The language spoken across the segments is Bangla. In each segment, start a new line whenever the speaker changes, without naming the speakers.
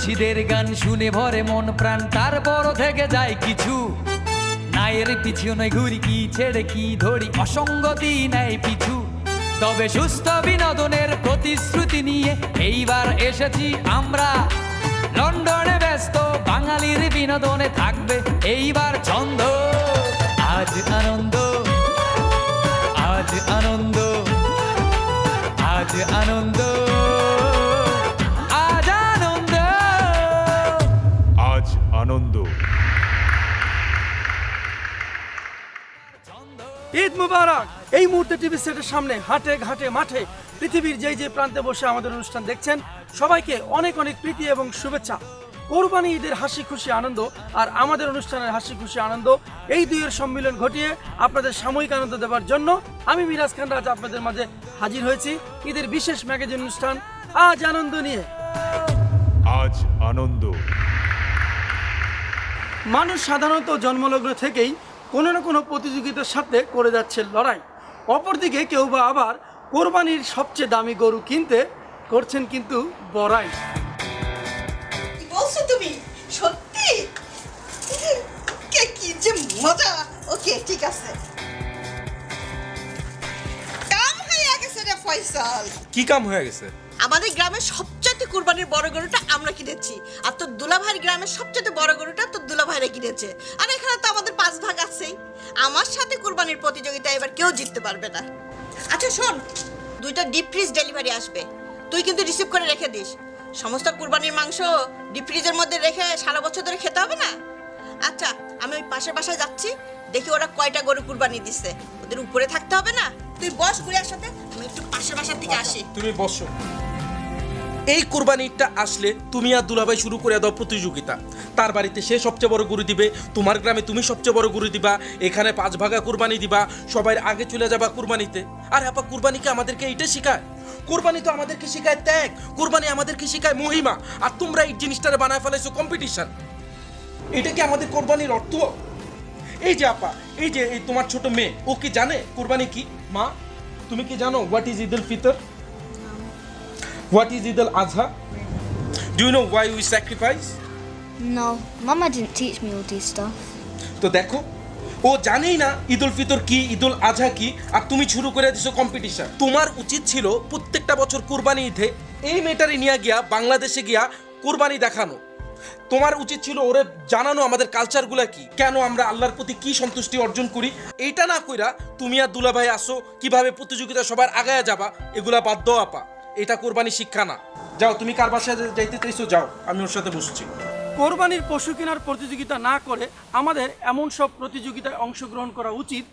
মুর্শিদের গান শুনে ভরে মন প্রাণ, তারপর থেকে যায় কিছু নায়ের পিছনে ঘুরি, কি ছেড়ে কি ধরি, অসঙ্গতি নেই পিছু। তবে সুস্থ বিনোদনের প্রতিশ্রুতি নিয়ে এইবার এসেছি আমরা লন্ডনে, ব্যস্ত বাঙালির বিনোদনে থাকবে এইবার ছন্দ। আজ আনন্দ, আজ আনন্দ, আজ আনন্দ, আজ আনন্দ,
আজ আনন্দ।
ঈদ মুবারক। এই মুহূর্তে টিভি সেটের সামনে, হাটে ঘাটে মাঠে, পৃথিবীর যে প্রান্তে বসে আমাদের অনুষ্ঠান দেখছেন, সবাইকে অনেক অনেক প্রীতি এবং শুভেচ্ছা। কোরবানি ঈদের হাসি খুশি আনন্দ আর আমাদের অনুষ্ঠানের হাসি খুশি আনন্দ, এই দুইয়ের সম্মিলন ঘটিয়ে আপনাদের সাময়িক আনন্দ দেওয়ার জন্য আমি মিরাজ খান রাজ আপনাদের মাঝে হাজির হয়েছি ঈদের বিশেষ ম্যাগাজিন অনুষ্ঠান আজ আনন্দ নিয়ে।
আজ আনন্দ।
মানুষ সাধারণত জন্মলগ্ন থেকেই কোনো না কোনো প্রতিযোগিতার সাথে করে যাচ্ছে লড়াই। অপরদিকে কেউ বা আবার কোরবানির সবচেয়ে দামি গরু কিনতে করছেন কিন্তু বড়াই।
কি বলছো তুমি? সত্যি? কি যে মজা। ওকে, ঠিক আছে। কাম হয়ে গেছে রে ফয়সাল।
কি কাম হয়ে গেছে?
আমাদের গ্রামের সবচেয়ে কুরবানির বড় গরুটা আমরা কিনেছি, আর তোর দুলাভাইয়ের গ্রামের সবচেয়ে বড় গরুটা তোর দুলাভাইরা কিনেছে। আর এখানে তো আমাদের 5 ভাগ আছেই। আমার সাথে কুরবানির প্রতিযোগিতায় এবার কেউ জিততে পারবে না। আচ্ছা শোন, 2টা ডিপ ফ্রিজ ডেলিভারি আসবে, তুই কিন্তু রিসিভ করে রেখে দিস। সমস্ত কুরবানির মাংস ডিপ ফ্রিজের মধ্যে রেখে সারা বছর ধরে খেতে হবে না। আচ্ছা, আমি ওই পাশের বাসায় যাচ্ছি, দেখি ওরা কয়টা গরু কুরবানি দিচ্ছে। ওদের উপরে থাকতে হবে না, তুই বস গুড়িয়ার সাথে, আমি একটু পাশের বাসার থেকে আসি।
তুমি বসো। এই কোরবানিটা আসলে তুমি আর দুলাভাই শুরু করে দাও প্রতিযোগিতা। তার বাড়িতে সে সবচেয়ে বড় গরু দিবে, তোমার গ্রামে তুমি সবচেয়ে বড় গরু দিবা, এখানে 5 ভাগা কুরবানি দিবা, সবাই আগে চলে যাবা কুরবানিতে। আর আপা কুরবানিকে আমাদেরকে এইটা শেখায়? কুরবানি তো আমাদেরকে শেখায় ত্যাগ, কুরবানি আমাদেরকে শেখায় মহিমা, আর তোমরা এই জিনিসটারে বানায় ফেলাইছো কম্পিটিশন। এটা কি আমাদের কোরবানির অর্থ? এই যে আপা, এই যে এই তোমার ছোট মেয়ে, ও কি জানে কুরবানি কি? মা, তুমি কি জানো what is Eid ul Fitr? What is Eid al-Adha? Do you know why we sacrifice?
No, Mama didn't teach me all this stuff.
তো দেখো, ও জানেই না ঈদ উল ফিতর কি, ঈদ উল আজহা কি, আর তুমি শুরু করে দিছো কম্পিটিশন। তোমার উচিত ছিল প্রত্যেকটা বছর কুরবানি ঈদে এই মেয়েটারে নিয়ে গিয়া বাংলাদেশে গিয়া কুরবানি দেখানো। তোমার উচিত ছিল ওরে জানানো আমাদের কালচারগুলা কি, কেন আমরা আল্লাহর প্রতি কি সন্তুষ্টি অর্জন করি। এইটা না কইরা তুমি আর দুলাভাই আসো কিভাবে প্রতিযোগিতা সবার আগায়া যাবা, এগুলা বাদ দাও আপা। এটা কোরবানি শিক্ষা না। যাও, তুমি কার বাসায় যাইতে চাইছো যাও, আমি ওর সাথে বসছি।
কোরবানির পশু কেনার প্রতিযোগিতা না করে আমাদের এমন সব প্রতিযোগিতায় অংশগ্রহণ করা উচিত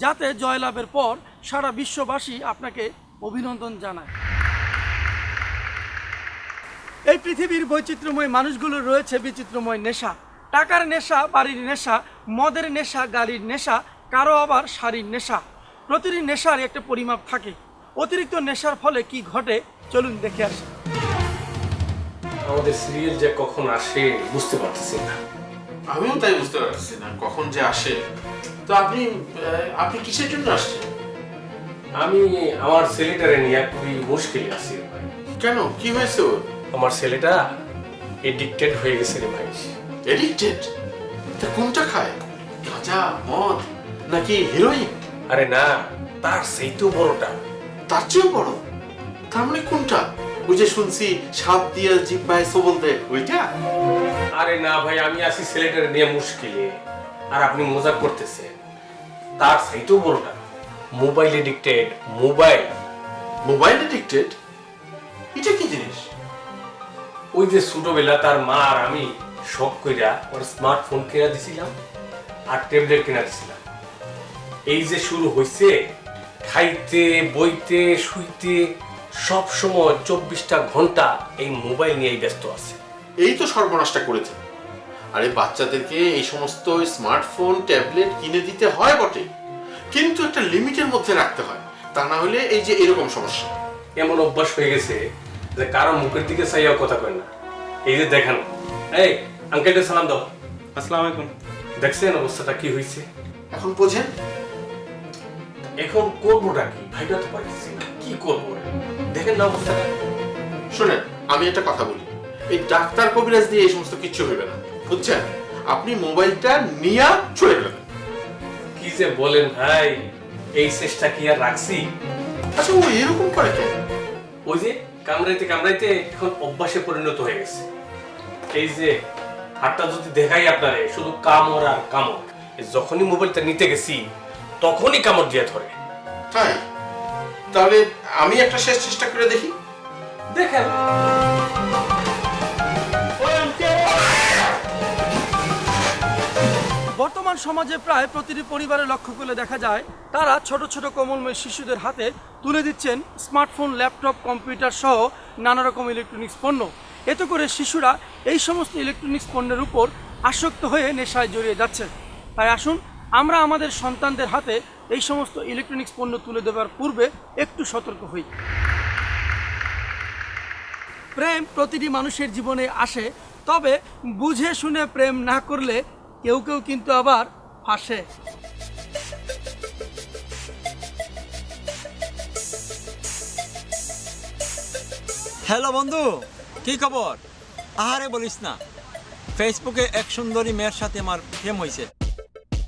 যাতে জয়লাভের পর সারা বিশ্ববাসী আপনাকে অভিনন্দন জানায়। এই পৃথিবীর বৈচিত্র্যময় মানুষগুলোর রয়েছে বিচিত্রময় নেশা। টাকার নেশা, বাড়ির নেশা, মদের নেশা, গাড়ির নেশা, কারো আবার শাড়ির নেশা। প্রতিটি নেশার একটা পরিমাপ থাকে। অতিরিক্ত নেশার ফলে কি ঘটে চলুন দেখে আসি।
আমাদের সিরিয়াল যে কখন আসে বুঝতে পারতেছি না।
আমিও তাই বুঝতে পারছি না কখন যে আসে। তো আপনি কিসের জন্য আসছেন?
আমি আমার ছেলেটারে নিয়ে খুবই মুশকিলে আছি ভাই।
কেন, কি হয়েছে ওর?
আমার ছেলেটা এডিক্টেড হয়ে গেছে রে ভাই।
এডিক্টেড? তা কোনটা খায়? গাঁজা, মদ নাকি হিরোইন?
আরে না, তার সেইটাও বড়টা।
তার চেয়েও বড়? তার মানে কোনটা? ওই যে শুনছি সাপ দিয়ে জিহ্বায় সবল দেয়, ওইটা?
আরে না ভাই, আমি আছি ছেলেটারে নিয়ে মুশকিলে, আর আপনি মজা করতেছেন। তার সেইটাও বড়টা। Mobile addicted. Mobile
mobile addicted? এটা কি জিনিস?
ওই যে ছোটবেলা তার মা আর আমি শখ কইরা ওর স্মার্টফোন কিনা দিছিলাম আর ট্যাবলেট কিনা দিছিলাম। এই যে শুরু হইছে, খাইতে, বইতে, শুইতে সব সময় 24টা ঘন্টা এই মোবাইল নিয়েই ব্যস্ত আছে।
এই তো সর্বনাশটা করেছে। আরে বাচ্চাদেরকে এই সমস্ত স্মার্টফোন, ট্যাবলেট কিনে দিতে হয় বটে, কিন্তু একটা লিমিটের মধ্যে রাখতে হয়, তা না হলে এই যে এরকম সমস্যা।
এমন অভ্যাস হয়ে গেছে যে কারো মুখের দিকে চাইয়াও কথা কয় না। এই যে দেখেন, এই আঙ্কেলকে সালাম দাও।
আসসালামু আলাইকুম।
দেখছেন অবস্থাটা কি হয়েছে?
এখন বোঝেন?
এখন করবোটা কি ভাইটা তো পারছি না, কি করবো? দেখেন না অবস্থাটা।
শোনেন, আমি একটা কথা বলি, এই ডাক্তার কবিরাজ দিয়ে এই সমস্ত কিচ্ছু হইবে না, বুঝছেন? আপনি মোবাইলটা নিয়ে চলে গেলেন।
কি যে বলেন ভাই, এই চেষ্টা কি আর রাখছি?
আচ্ছা, ও এরকম করে কেন?
ওই যে কামড়াইতে কামড়াইতে এখন অভ্যাসে পরিণত হয়ে গেছে। এই যে হাতটা যদি দেখাই আপনারে, শুধু কামড় আর কামড়। যখনই মোবাইলটা নিতে গেছি তখনই কামড় দিয়ে ধরে।
তাই? তাহলে আমি একটা শেষ চেষ্টা করে দেখি।
দেখেন।
বর্তমান সমাজে প্রায় প্রতিটি পরিবারে লক্ষ্য করলে দেখা যায় তারা ছোট ছোট কোমলময় শিশুদের হাতে তুলে দিচ্ছেন স্মার্টফোন, ল্যাপটপ, কম্পিউটার সহ নানা রকম ইলেকট্রনিক্স পণ্য। এতে করে শিশুরা এই সমস্ত ইলেকট্রনিক্স পণ্যের উপর আসক্ত হয়ে নেশায় জড়িয়ে যাচ্ছে। তাই আসুন আমরা আমাদের সন্তানদের হাতে এই সমস্ত ইলেকট্রনিক্স পণ্য তুলে দেওয়ার পূর্বে একটু সতর্ক হই। প্রেম প্রতিটি মানুষের জীবনে আসে, তবে বুঝে শুনে প্রেম না করলে কেউ কেউ কিন্তু আবার ফাঁসে।
হ্যালো বন্ধু, কি খবর? আহারে বলিস না, ফেসবুকে এক সুন্দরী মেয়ের সাথে আমার প্রেম হয়েছে।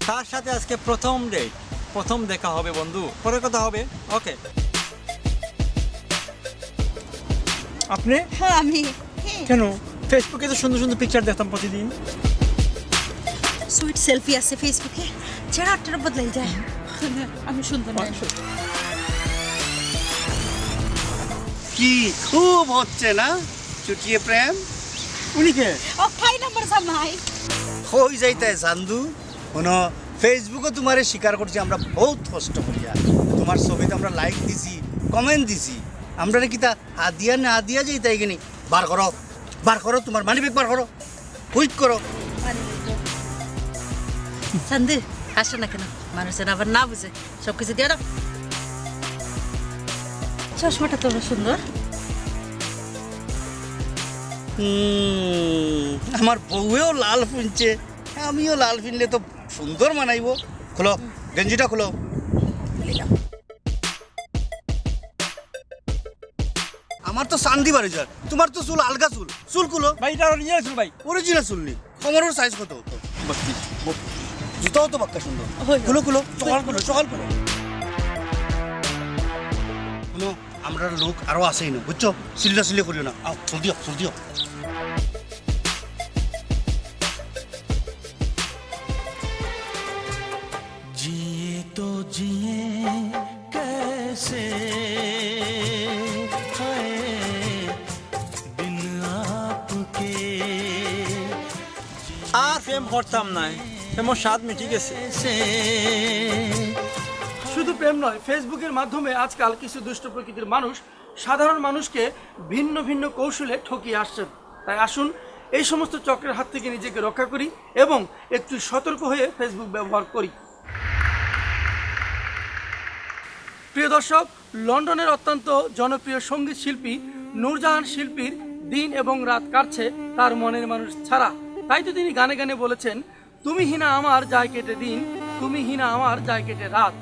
তার সাথে আজকে প্রথম ডেট, প্রথম দেখা হবে বন্ধু, পরে কথা হবে। ওকে। আপনি?
হ্যাঁ আমি।
কেন? ফেসবুকে তো সুন্দর সুন্দর পিকচার দেখতাম প্রতিদিন।
সুইট সেলফি আছে ফেসবুকে, চেহারাটা বদলাই যায়। আমি সুন্দর না।
কি খুব হচ্ছে না চুটিয়ে প্রেম?
উনি কে?
ও খাই নাম্বার সামাই।
হই যাইতে চান্দু শোনো, ফেসবুকে তোমারে স্বীকার করছি আমরা বহুত কষ্ট করিয়া। তোমার ছবিতে আমরা লাইক দিছি, কমেন্ট দিছি। আমরা কি তা আদিয়া না আদিয়া যাই তাই কিনি? বার করো, বার করো, তোমার মানি ব্যাগ বার করো, কুইক করো।
সান্দে আসে না কেন? মানুষের আবার না বুঝে সব কিছু দিয়ে দাও। চশমাটা তো সুন্দর।
আমার বউয়েও লাল পিনছে, আমিও লাল পিনলে তো সুন্দর মানাইবো। খোলো, গেঞ্জিটা খোলো। আমার তো সান্দি বাড়ি যার, তোমার তো চুল আলগা চুল। চুল খুলো
ভাই, এটা অরিজিনাল চুল ভাই।
অরিজিনাল চুল নি। কমরের সাইজ কত? জুতাও তো বাক্কা সুন্দর। খুলো খুলো, সকাল খুলো, সকাল খুলো। শুনো, আমরা লোক আরো আসেই না, বুঝছো? সিল্লা সিল্লি করিও না। আও, চল দিও, চল দিও।
जिए तो जिए कैसे हाय बिन आपके
আর প্রেম করতাম না, প্রেমর স্বাদ মিটি গেছে।
শুধু প্রেম নয়, ফেসবুকের মাধ্যমে আজকাল কিছু দুষ্ট প্রকৃতির মানুষ সাধারণ মানুষকে ভিন্ন ভিন্ন কৌশলে ঠকিয়ে আসছেন। তাই আসুন এই সমস্ত চক্রের হাত থেকে নিজেকে রক্ষা করি এবং একটু সতর্ক হয়ে ফেসবুক ব্যবহার করি। প্রিয় দর্শক, লন্ডনের অত্যন্ত জনপ্রিয় সঙ্গীত শিল্পী নূরজাহান শিল্পীর দিন এবং রাত কাটছে তার মনের মানুষ ছাড়া। তাই তো তিনি গানে গানে বলেছেন, তুমি হিনা আমার যায় কেটে দিন, তুমি হিনা আমার যায় কেটে রাত।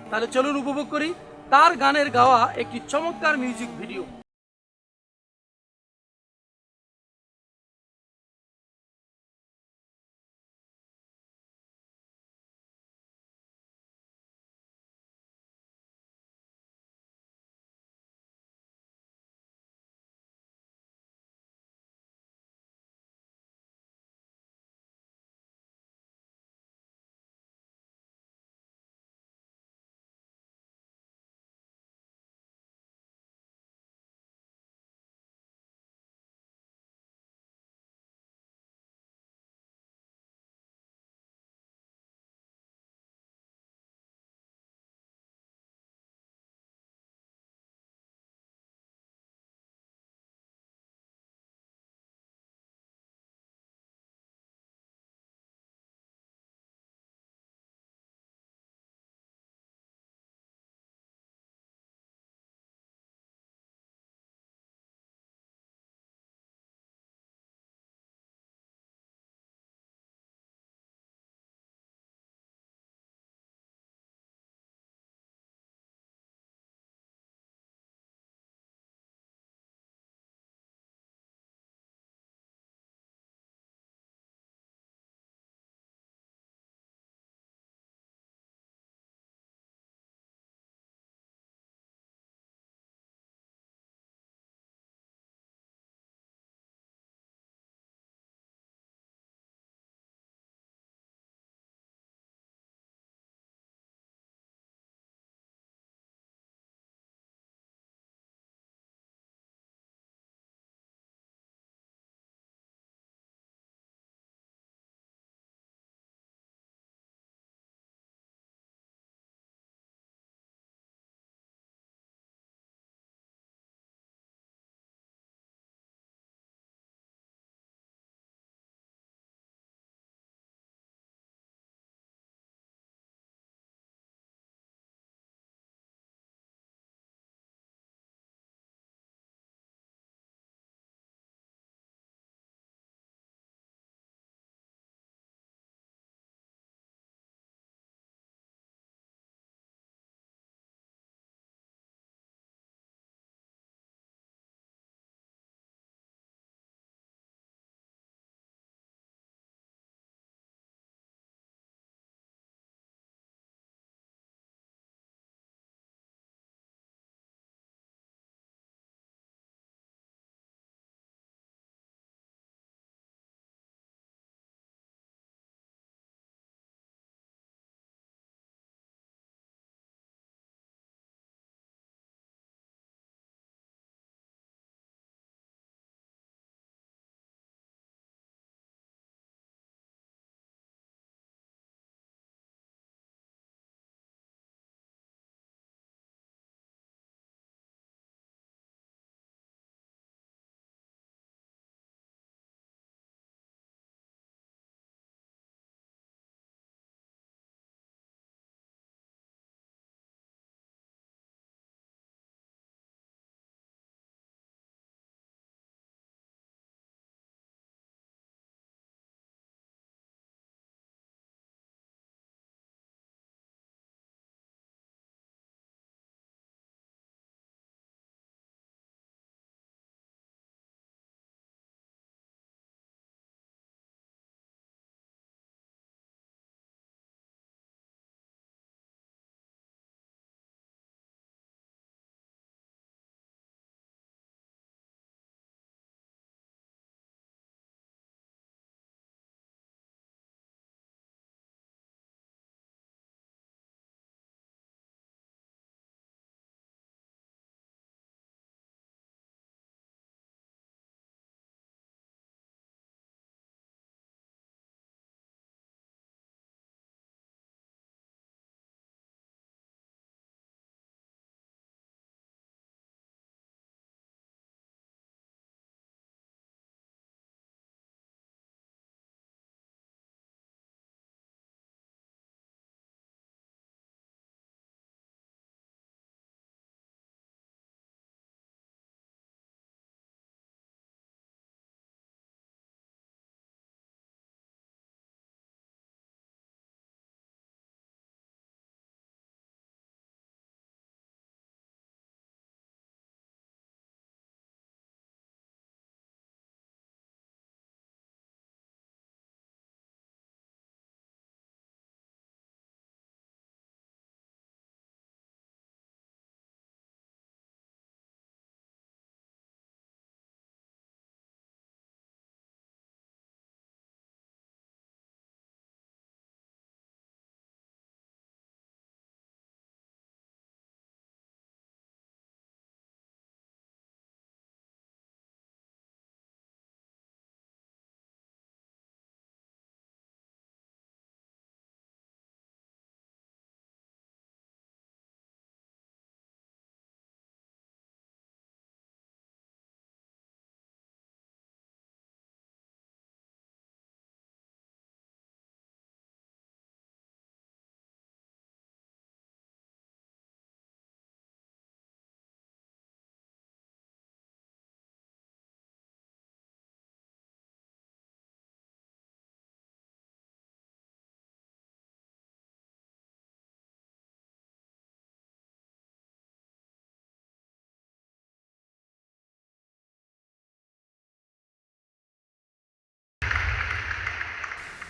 তাহলে চলুন উপভোগ করি তার গানের গাওয়া একটি চমৎকার মিউজিক ভিডিও।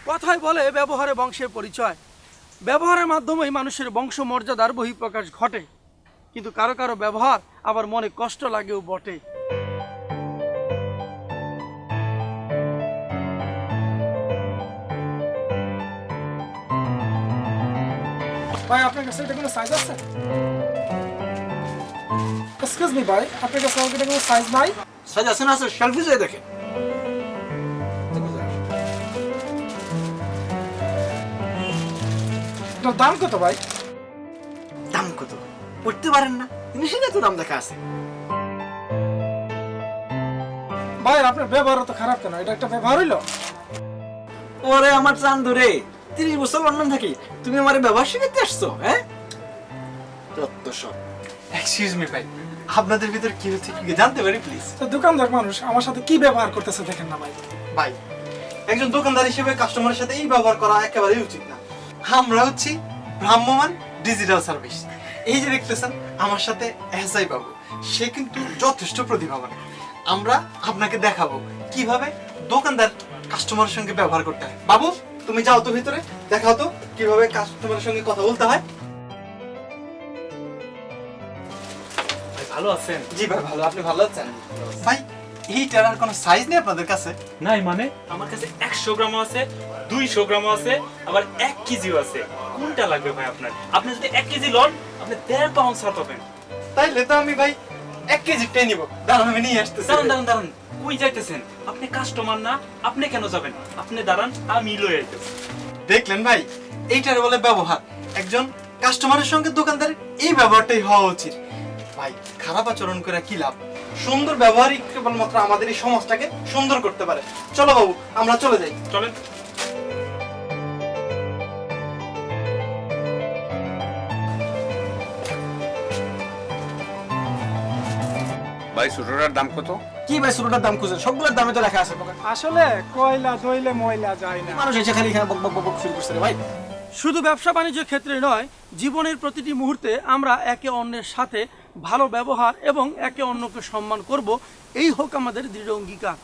কথায় বলে ব্যবহারে বংশের পরিচয়। ব্যবহারের মাধ্যমেই মানুষের বংশ মর্যাদার বহিঃপ্রকাশ ঘটে, কিন্তু কারো কারো ব্যবহার আবার মনে কষ্ট লাগেও বটে।
ভাই আপনার কাছে এটা কোনো সাইজ আছে? এক্সকিউজ মি ভাই, আপনার কাছে এটা কোনো সাইজ নাই?
সাইজ আছে না আছে, সেলফি যেয়ে দেখে।
এটার দাম কত ভাই?
দাম কত পড়তে পারেন না, জিনিসের তো দাম দেখা আছে।
ভাই আপনার ব্যবহার তো খারাপ কেন? এটা একটা ব্যবহার হইলো?
ওরে আমার চান ধরে 30 বছর লন্ডন থাকি, তুমি আমার ব্যবহার শিখাতে আসছো? হ্যাঁ, যত সব।
এক্সকিউজ মি ভাই,
আপনাদের ভিতর কি হচ্ছে কি জানতে পারি প্লিজ?
তো দোকানদার মানুষ আমার সাথে কি ব্যবহার করতেছে দেখেন না ভাই।
ভাই, একজন দোকানদার হিসেবে কাস্টমারের সাথে এই ব্যবহার করা একেবারেই উচিত না। আমরা হচ্ছি ভ্রাম্যমান ডিজিটাল সার্ভিস। এই যে দেখতেছেন আমার সাথে এসআই বাবু, সে কিন্তু যথেষ্ট প্রতিভাবান। আমরা আপনাকে দেখাবো কিভাবে দোকানদার কাস্টমারের সঙ্গে ব্যবহার করতে হয়। বাবু, তুমি যাও তো ভিতরে, দেখাও তো কিভাবে কাস্টমারের সঙ্গে কথা বলতে হয়।
ভালো আছেন?
জি ভাই ভালো, আপনি ভালো আছেন? ভাই, এইটার আর কোনো সাইজ নেই আপনাদের কাছে?
নাই মানে?
আমার কাছে 100 গ্রামও আছে, 200 গ্রামও আছে, আবার 1 কেজিও আছে। কোনটা লাগবে ভাই আপনার? আপনি যদি 1 কেজি লন, আপনি 1.5 পাউন্ড ছাড় পাবেন।
তাইলে তো আমি ভাই 1 কেজি টেনে নিব। দাঁড়ান, আমি নিয়ে আসতেছি।
দাঁড়ান, কই যাইতেছেন? আপনি কাস্টমার না, আপনি কেন যাবেন? আপনি দাঁড়ান, আমি লয়ে আইতেছি।
দেখলেন ভাই, এইটার বলে ব্যবহার। একজন কাস্টমারের সঙ্গে দোকানদারের এই ব্যবহারটাই হওয়া উচিত। ভাই, খারাপ আচরণ করে কি লাভ? সুন্দর ব্যবহারই কেবলমাত্র আমাদের এই সমাজটাকে সুন্দর করতে পারে। চলো বাবু, আমরা চলে যাই।
চলেন।
ভাই ছোটটার দাম কত?
কি ভাই ছোটটার দাম খুঁজে? সবগুলোর দামে তো লেখা আছে।
আসলে কয়লা ধইলে ময়লা যায় না।
মানুষ এসে খালি এখানে বক বক বক শুরু করছে রে ভাই।
শুধু ব্যবসা বাণিজ্য ক্ষেত্রে নয়, জীবনের প্রতিটি মুহূর্তে আমরা একে অন্যের সাথে ভালো ব্যবহার এবং একে অন্যকে সম্মান করব, এই হোক আমাদের দৃঢ় অঙ্গীকার।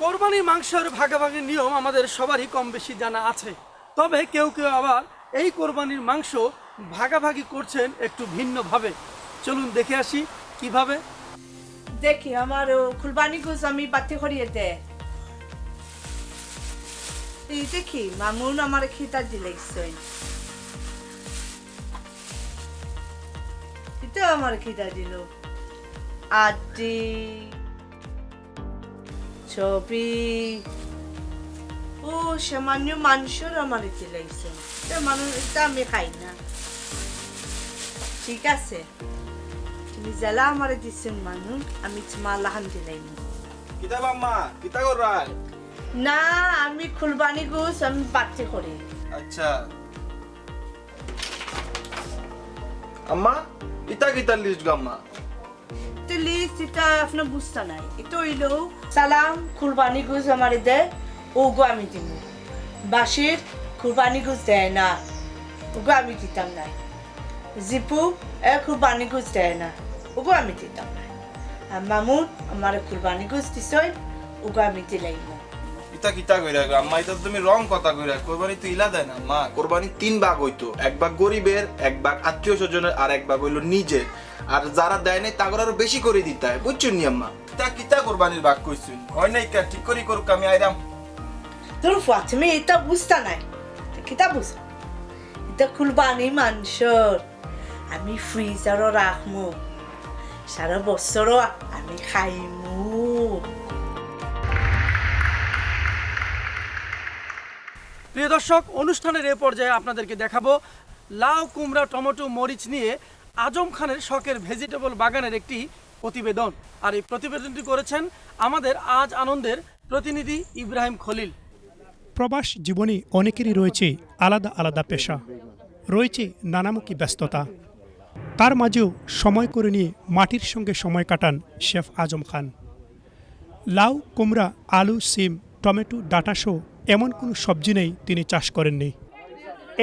কোরবানির মাংসের ভাগাভাগি নিয়ম আমাদের সবারই কম বেশি জানা আছে, তবে কেউ কেউ আবার এই কোরবানির মাংস ভাগাভাগি করছেন একটু ভিন্নভাবে। চলুন দেখে আসি কিভাবে।
দেখি আমার কুরবানি গোস আমি বাতি করিয়ে দে। এই দেখি মামুন আমার খিতা দিলেইছই। এটা আমার খিতা দিল। আদি ছবি ও সামান্য মাংসর আমার দিলেইছে। এটা মানুষ, এটা আমি খাই না। ঠিক আছে, তুমি জেলা আমার দিছেন মানুষ, আমি তোমার লাহান দিলাইম।
কিতা বাম্মা, কিতা করাই?
না, আমি কুরবানি গোস আমি বাতি করি।
আচ্ছা আম্মা, ইতা কিতা লিস্ট গাম্মা?
তো লিস্ট এটা আপনার বুঝতে নাই। এটা হইলো সালাম কুরবানি গোস আমার দে, ওগো আমি দিব। বাসির কুরবানি গোস দেয় না, ওগো আমি দিতাম নাই। জিপু কুরবানি গোস দেয় না, ওগো আমি দিতাম নাই। আর মামুন আমার কুরবানি গোস দিছই, ওগো আমি দিলাইম।
ইতা কিতা কইরা গো আম্মা, এটা তুমি রং কথা কইরা। কোরবানি তো ইলা দেয় না মা। কোরবানি 3 ভাগ হইতো, এক ভাগ গরিবের, এক ভাগ আত্মীয় স্বজনের, আর এক ভাগ হইলো নিজের। আর যারা দেয় নাই তাগর আরো বেশি করে দিতে হয়, বুঝছেন নি আম্মা? তা কিতা কোরবানির ভাগ কইছুন? হয় নাই কা ঠিক করি করুক, আমি আইরাম।
তোর ফাতমে এটা বুঝতা নাই, কিতা বুঝ? এটা কুরবানি মাংস আমি ফ্রিজারও রাখমু, সারা বছরও আমি খাইমু।
প্রিয় দর্শক, অনুষ্ঠানের এ পর্যায়ে আপনাদেরকে দেখাবো লাউ, কুমড়া, টমেটো, মরিচ নিয়ে আজম খানের শখের ভেজিটেবল বাগানের একটি প্রতিবেদন। আর এই প্রতিবেদনটি করেছেন আমাদের আজ আনন্দের প্রতিনিধি ইব্রাহিম খলিল।
প্রবাস জীবনে অনেকেরই রয়েছে আলাদা আলাদা পেশা, রয়েছে নানামুখী ব্যস্ততা। তার মাঝেও সময় করে নিয়ে মাটির সঙ্গে সময় কাটান শেফ আজম খান। লাউ, কুমড়া, আলু, সিম, টমেটো, ডাঁটাসহ এমন কোনো সবজি নেই তিনি চাষ করেননি।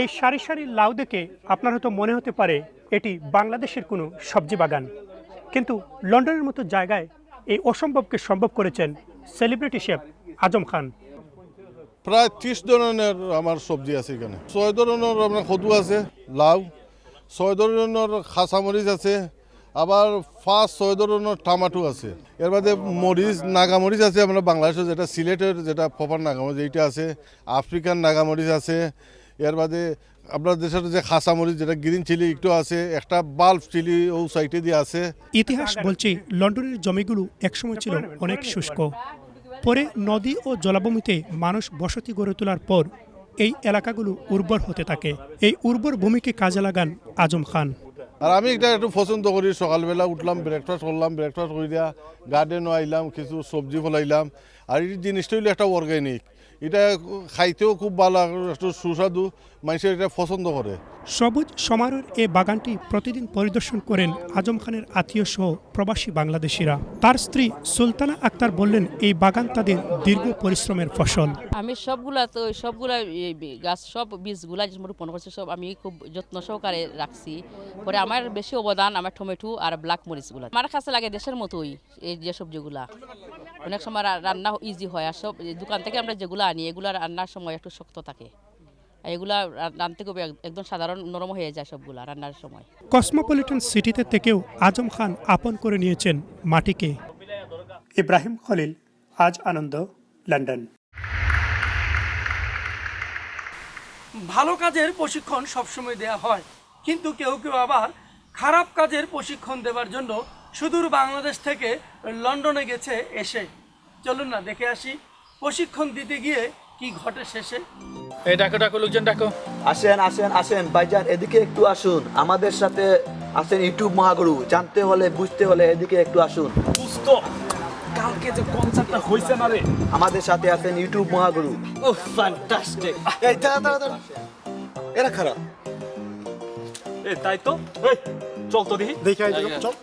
এই সারি সারি লাউ দেখে আপনার হয়তো মনে হতে পারে এটি বাংলাদেশের কোনো সবজি বাগান, কিন্তু লন্ডনের মতো জায়গায় এই অসম্ভবকে সম্ভব করেছেন সেলিব্রিটি শেফ আজম খান।
প্রায় 30 ধরনের আমার সবজি আছে এখানে। 6 ধরনের আপনার কদু আছে, লাউ, 6 ধরনের খাসামরিচ আছে, আবার 5-6 ধরনের টমাটো আছে। এর বাদে মরিচ, নাগামরিচ আছে আমরা বাংলাদেশের যেটা সিলেটের যেটা প্রপার নাগামরিচ এইটা আছে, আফ্রিকান নাগামরিচ আছে। এর বাদে আপনার দেশের যে খাসামরিচ যেটা গ্রিন চিলি একটু আছে, একটা বাল্ব চিলি ও সাইডে দিয়ে আছে।
ইতিহাস বলছে লন্ডনের জমিগুলো একসময় ছিল অনেক শুষ্ক। পরে নদী ও জলাভূমিতে মানুষ বসতি গড়ে তোলার পর এই এলাকাগুলো উর্বর হতে থাকে। এই উর্বর ভূমিকে কাজে লাগান আজম খান।
আর আমি এটা একটু পছন্দ করি, সকালবেলা উঠলাম, ব্রেকফাস্ট করলাম, ব্রেকফাস্ট করিয়া গার্ডেনও আইলাম, কিছু সবজি ফলাইলাম। আর এই জিনিসটা হইলো একটা অর্গ্যানিক, এটা খাইতেও খুব ভালো, একটু সুস্বাদু, মানুষের এটা পছন্দ করে।
সবুজ সমারোহের এই বাগানটি প্রতিদিন পরিদর্শন করেন আজম খানের আত্মীয় সহ প্রবাসী বাংলাদেশিরা। তার স্ত্রী সুলতানা আক্তার বললেন, এই বাগান তাদের দীর্ঘ পরিশ্রমের ফসল।
আমি সবগুলা গাছ, সব বীজগুলা যে রোপণ করছি, সব আমি খুব যত্ন সহকারে রাখছি। পরে আমার বেশি অবদান আমার টমেটো আর ব্ল্যাক মরিচগুলা। আমার কাছে লাগে দেশের মতোই এই যে সবজিগুলা। অনেক সময় রান্না ইজি হয়, আর সব দোকান থেকে আমরা যেগুলো আনি এগুলা রান্নার সময় একটু শক্ত থাকে, এগুলা রান্নতে খুব একদম সাধারণ নরম হয়ে যায় সবগুলা রান্নার সময়।
কসমোপলিটন সিটিতে থেকেও আজম খান আপন করে নিয়েছেন মাটিকে। ইব্রাহিম খলিল, আজ আনন্দ, লন্ডন।
ভালো কাজের প্রশিক্ষণ সবসময় দেয়া হয়, কিন্তু কেউ কেউ আবার খারাপ কাজের প্রশিক্ষণ দেওয়ার জন্য সুদূর বাংলাদেশ থেকে লন্ডনে গেছে এসে। চলুন না দেখে আসি প্রশিক্ষণ দিতে গিয়ে কি ঘটে শেষে।
এই ডাকো ডাকো লোকজন ডাকো।
আসেন আসেন আসেন ভাইজান, এদিকে একটু আসুন। আমাদের সাথে আছেন ইউটিউব মহাগুরু, জানতে হলে বুঝতে হলে এদিকে একটু আসুন।
বুঝতো কালকে যে কনসার্টটা হইছে না রে,
আমাদের সাথে আছেন ইউটিউব মহাগুরু।
ও ফ্যান্টাস্টিক।
এই দাঁড়া, এরা খারাপ।
তাই তো, চল তো দেখি।
চল।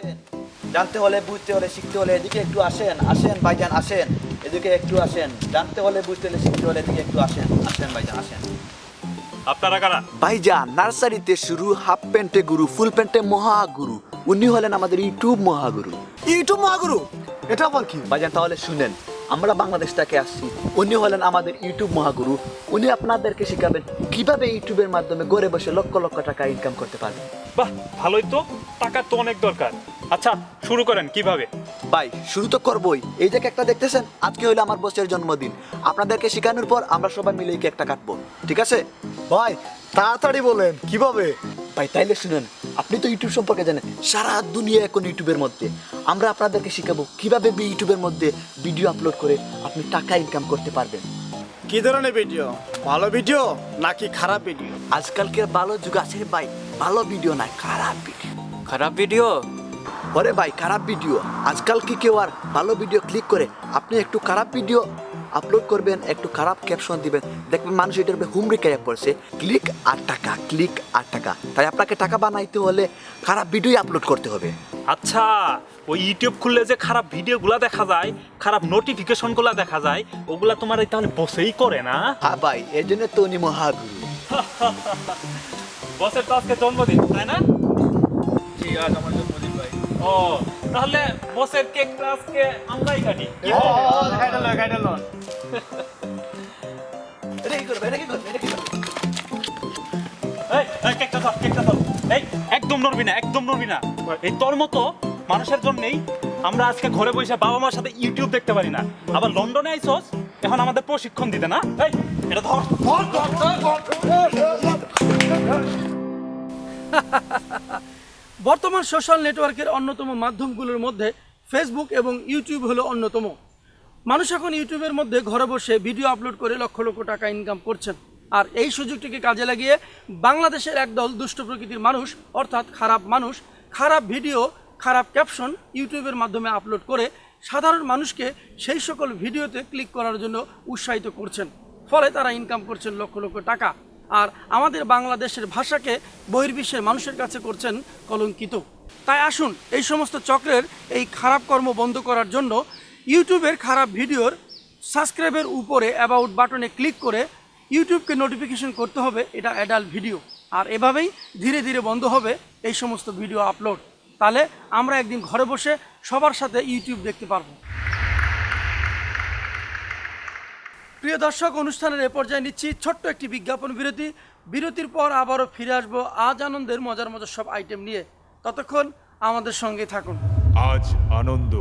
জানতে হলে বুঝতে হলে শিখতে হলে এদিকে একটু আসেন। আসেন ভাইজান আসেন, এদিকে একটু আসেন। জানতে হলে বুঝতে হলে শিখতে হলে এদিকে একটু আসেন। আসেন ভাইজান আসেন।
আপনারা কারা?
ভাইজান নার্সারিতে শুরু, হাফ প্যান্টে গুরু, ফুল প্যান্টে মহাগুরু। উনি হলেন আমাদের ইউটিউব মহাগুরু। ইউটিউব মহাগুরু এটা আবার কি? ভাইজান তাহলে শুনেন, আমরা বাংলাদেশ থেকে আসছি, উনি হলেন আমাদের ইউটিউব মহাগুরু। উনি আপনাদেরকে শেখাবেন কিভাবে ইউটিউবের মাধ্যমে ঘরে বসে লক্ষ লক্ষ টাকা ইনকাম করতে পারবেন।
বাহ, ভালোই তো, টাকা তো অনেক দরকার। আচ্ছা শুরু করেন কিভাবে?
ভাই শুরু তো করবোই। এই যে কেকটা দেখতেছেন, আজকে হইলো আমার বসের জন্মদিন। আপনাদেরকে শেখানোর পর আমরা সবাই মিলে এই কেকটা কাটবো, ঠিক আছে? ভাই তাড়াতাড়ি বলেন কিভাবে। ভাই তাইলে শুনেন, আপনি তো ইউটিউব সম্পর্কে জানেন, সারা দুনিয়া এখন ইউটিউবের মধ্যে। আমরা আপনাদেরকে শিখাবো কিভাবে ইউটিউবের মধ্যে ভিডিও আপলোড করে আপনি টাকা ইনকাম করতে পারবেন।
কি ধরনের ভিডিও? ভালো ভিডিও নাকি খারাপ ভিডিও?
আজকালকার ভালো যুগ আছে ভাই, ভালো ভিডিও না, খারাপ ভিডিও।
খারাপ ভিডিও?
ওরে ভাই খারাপ ভিডিও। আজকাল কি কেউ আর ভালো ভিডিও ক্লিক করে? আপনি একটু খারাপ ভিডিও আপলোড করবেন, একটু খারাপ ক্যাপশন দিবেন, দেখবেন মানুষ এটার উপরে হুমড়ি খেয়ে পড়ছে। ক্লিক আর টাকা, ক্লিক আর টাকা। তাই আপনাকে টাকা বানাইতে হলে খারাপ ভিডিও আপলোড করতে হবে।
আচ্ছা, ওই ইউটিউব খুললে যে খারাপ ভিডিওগুলো দেখা যায়, খারাপ নোটিফিকেশনগুলো দেখা যায়, ওগুলা তোমার তাহলে বসেই করে না?
হ্যাঁ ভাই, এর জন্য তো উনি মহাগুরু।
বসের তো আজকে জন্মদিন, তাই না? জি, আজ আমার জন্মদিন ভাই। ও, তাহলে বসের কেকটা আজকে আমরাই কাটি। খাইডাল।
এটা কি করবে?
এই কেকটা ধর। এই একদম নড়বি না। এই তোর মতো মানুষের জন্যই আমরা আজকে ঘরে বসে বাবা মার সাথে ইউটিউব দেখতে পারি না। আবার লন্ডনে আইছস এখন আমাদের প্রশিক্ষণ দিতে না? এই এটা ধর।
বর্তমান সোশ্যাল নেটওয়ার্কের অন্যতম মাধ্যমগুলোর মধ্যে ফেসবুক এবং ইউটিউব হলো অন্যতম। মানুষ এখন ইউটিউবের মধ্যে ঘরে বসে ভিডিও আপলোড করে লক্ষ লক্ষ টাকা ইনকাম করছেন। আর এই সুযোগটিকে কাজে লাগিয়ে বাংলাদেশের একদল দুষ্ট প্রকৃতির মানুষ, অর্থাৎ খারাপ মানুষ, খারাপ ভিডিও, খারাপ ক্যাপশন ইউটিউবের মাধ্যমে আপলোড করে সাধারণ মানুষকে সেই সকল ভিডিওতে ক্লিক করার জন্য উৎসাহিত করছেন। ফলে তারা ইনকাম করছেন লক্ষ লক্ষ টাকা। আর আমাদের বাংলাদেশের ভাষাকে বহির্বিশ্বের মানুষের কাছে করছেন কলঙ্কিত। তাই আসুন এই সমস্ত চক্রের এই খারাপ কর্ম বন্ধ করার জন্য ইউটিউবের খারাপ ভিডিওর সাবস্ক্রাইবের উপরে অ্যাবাউট বাটনে ক্লিক করে ইউটিউবকে নোটিফিকেশন করতে হবে এটা অ্যাডাল্ট ভিডিও। আর এভাবেই ধীরে ধীরে বন্ধ হবে এই সমস্ত ভিডিও আপলোড। তাহলে আমরা একদিন ঘরে বসে সবার সাথে ইউটিউব দেখতে পারবো। প্রিয় দর্শক, অনুষ্ঠানের এ পর্যায়ে নিচ্ছি ছোট্ট একটি বিজ্ঞাপন বিরতি। বিরতির পর আবারও ফিরে আসবো আজ আনন্দের মজার মজার সব আইটেম নিয়ে। ততক্ষণ আমাদের সঙ্গে থাকুন।
আজ আনন্দ।